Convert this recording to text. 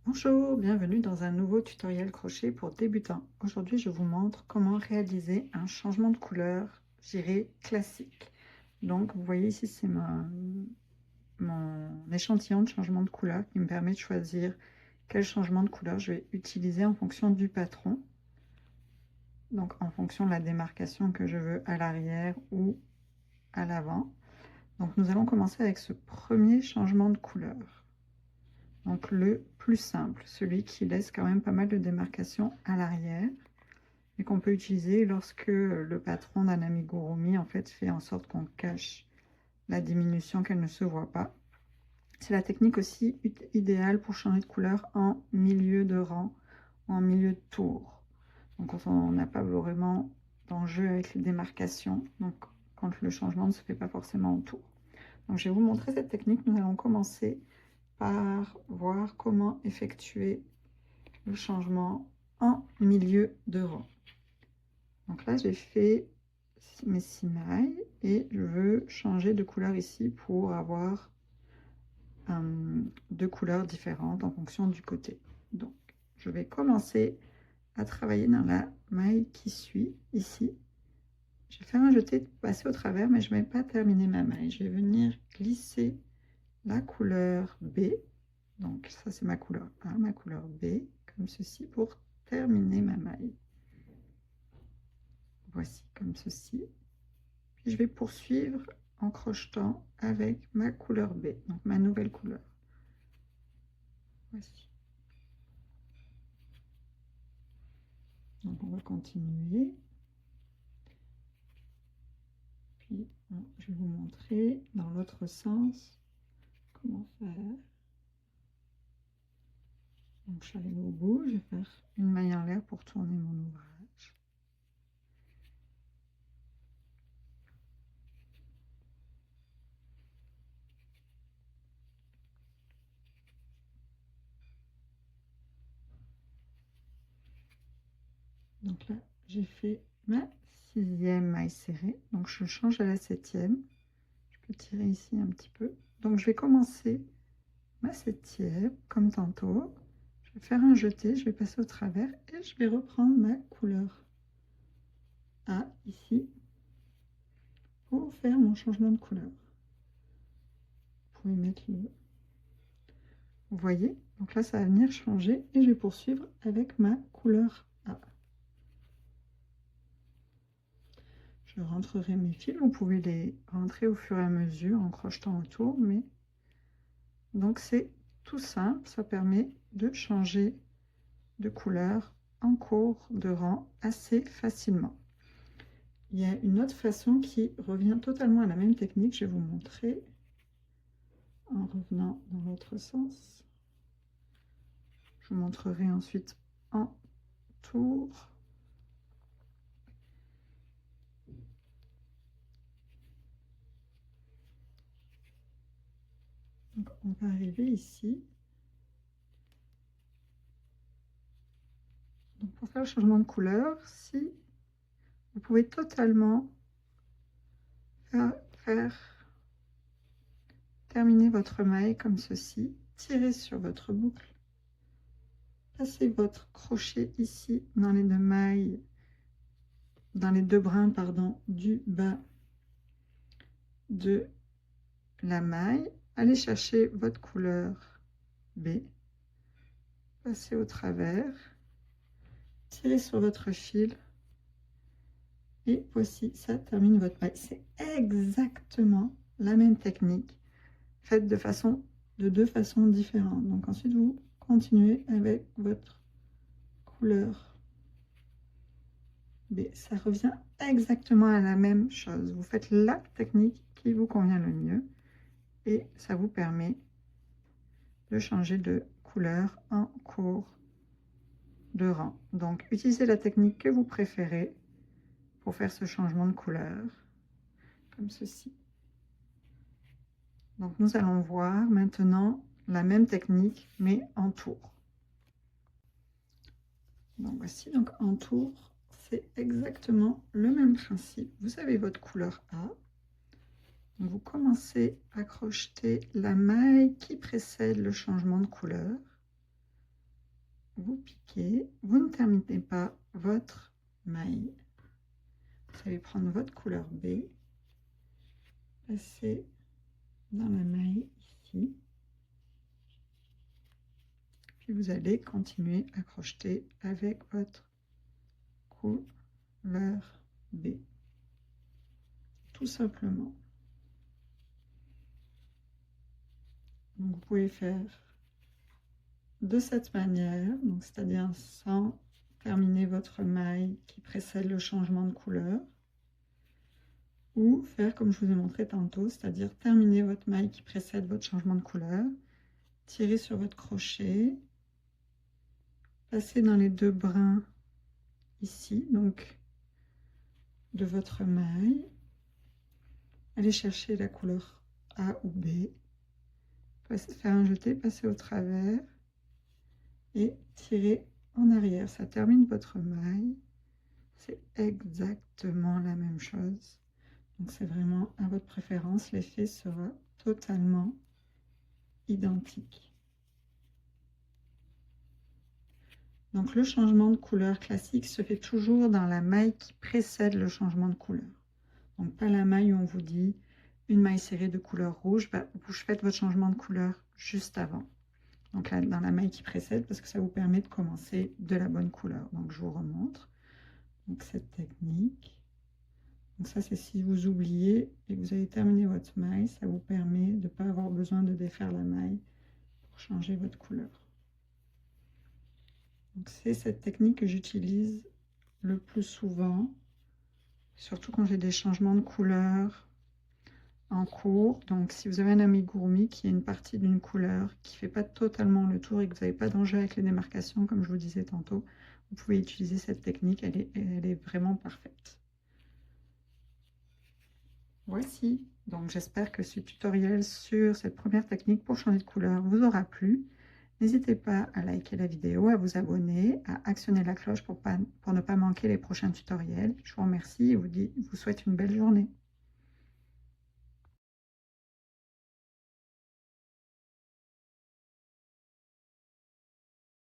Bonjour, bienvenue dans un nouveau tutoriel crochet pour débutants. Aujourd'hui, je vous montre comment réaliser un changement de couleur, je dirais classique. Donc, vous voyez ici, c'est mon échantillon de changement de couleur qui me permet de choisir quel changement de couleur je vais utiliser en fonction du patron. Donc, en fonction de la démarcation que je veux à l'arrière ou à l'avant. Donc, nous allons commencer avec ce premier changement de couleur. Donc le plus simple, celui qui laisse quand même pas mal de démarcation à l'arrière et qu'on peut utiliser lorsque le patron d'un amigurumi en fait fait en sorte qu'on cache la diminution, qu'elle ne se voit pas. C'est la technique aussi idéale pour changer de couleur en milieu de rang ou en milieu de tour. Donc quand on n'a pas vraiment d'enjeu avec les démarcations, donc quand le changement ne se fait pas forcément en tour. Donc je vais vous montrer cette technique. Nous allons commencer par voir comment effectuer le changement en milieu de rang. Donc là, j'ai fait mes 6 mailles et je veux changer de couleur ici pour avoir deux couleurs différentes en fonction du côté. Donc, je vais commencer à travailler dans la maille qui suit ici. Je vais faire un jeté, passer au travers, mais je ne vais pas terminer ma maille. Je vais venir glisser la couleur B. Donc ça c'est ma couleur A, ma couleur B, comme ceci pour terminer ma maille. Voici comme ceci. Puis je vais poursuivre en crochetant avec ma couleur B, donc ma nouvelle couleur. Voici. Donc on va continuer. Puis je vais vous montrer dans l'autre sens comment faire. Donc je suis arrivée au bout, je vais faire une maille en l'air pour tourner mon ouvrage. Donc là, j'ai fait ma 6e maille serrée. Donc je change à la 7e. Je peux tirer ici un petit peu. Donc je vais commencer ma 7e comme tantôt. Je vais faire un jeté, je vais passer au travers et je vais reprendre ma couleur A ici pour faire mon changement de couleur. Vous pouvez mettre le... Vous voyez? Donc là, ça va venir changer et je vais poursuivre avec ma couleur A. Je rentrerai mes fils. Vous pouvez les rentrer au fur et à mesure en crochetant autour, mais donc c'est tout simple. Ça permet de changer de couleur en cours de rang assez facilement. Il y a une autre façon qui revient totalement à la même technique. Je vais vous montrer en revenant dans l'autre sens. Je vous montrerai ensuite en tour. Donc, on va arriver ici. Donc, pour faire le changement de couleur, si vous pouvez totalement terminer votre maille comme ceci, tirez sur votre boucle, passez votre crochet ici dans les deux mailles, dans les deux brins pardon, du bas de la maille, allez chercher votre couleur B, passez au travers, tirez sur votre fil et voici, ça termine votre maille. C'est exactement la même technique, faite de deux façons différentes. Donc ensuite, vous continuez avec votre couleur B. Ça revient exactement à la même chose. Vous faites la technique qui vous convient le mieux et ça vous permet de changer de couleur en cours de rang. Donc, utilisez la technique que vous préférez pour faire ce changement de couleur, comme ceci. Donc, nous allons voir maintenant la même technique, mais en tour. Donc, voici, donc en tour, c'est exactement le même principe. Vous avez votre couleur A. Donc, vous commencez à crocheter la maille qui précède le changement de couleur. vous piquez, vous ne terminez pas votre maille. Vous allez prendre votre couleur B, passer dans la maille ici, puis vous allez continuer à crocheter avec votre couleur B, tout simplement. Donc, vous pouvez faire de cette manière, c'est-à-dire sans terminer votre maille qui précède le changement de couleur, ou faire comme je vous ai montré tantôt, c'est-à-dire terminer votre maille qui précède votre changement de couleur, tirer sur votre crochet, passer dans les deux brins ici, donc de votre maille, aller chercher la couleur A ou B, faire un jeté, passer au travers et tirer en arrière. Ça termine votre maille. C'est exactement la même chose. Donc c'est vraiment à votre préférence. L'effet sera totalement identique. Donc le changement de couleur classique se fait toujours dans la maille qui précède le changement de couleur. Donc pas la maille où on vous dit une maille serrée de couleur rouge, vous faites votre changement de couleur juste avant. Donc là, dans la maille qui précède, parce que ça vous permet de commencer de la bonne couleur. Donc je vous remontre donc cette technique. Donc ça, c'est si vous oubliez et que vous avez terminé votre maille, ça vous permet de ne pas avoir besoin de défaire la maille pour changer votre couleur. Donc c'est cette technique que j'utilise le plus souvent, surtout quand j'ai des changements de couleur en cours. Donc si vous avez un amigurumi qui est une partie d'une couleur qui ne fait pas totalement le tour et que vous n'avez pas d'enjeu avec les démarcations, comme je vous disais tantôt, vous pouvez utiliser cette technique, elle est vraiment parfaite. Voici, donc j'espère que ce tutoriel sur cette première technique pour changer de couleur vous aura plu. N'hésitez pas à liker la vidéo, à vous abonner, à actionner la cloche pour ne pas manquer les prochains tutoriels. Je vous remercie et vous souhaite une belle journée.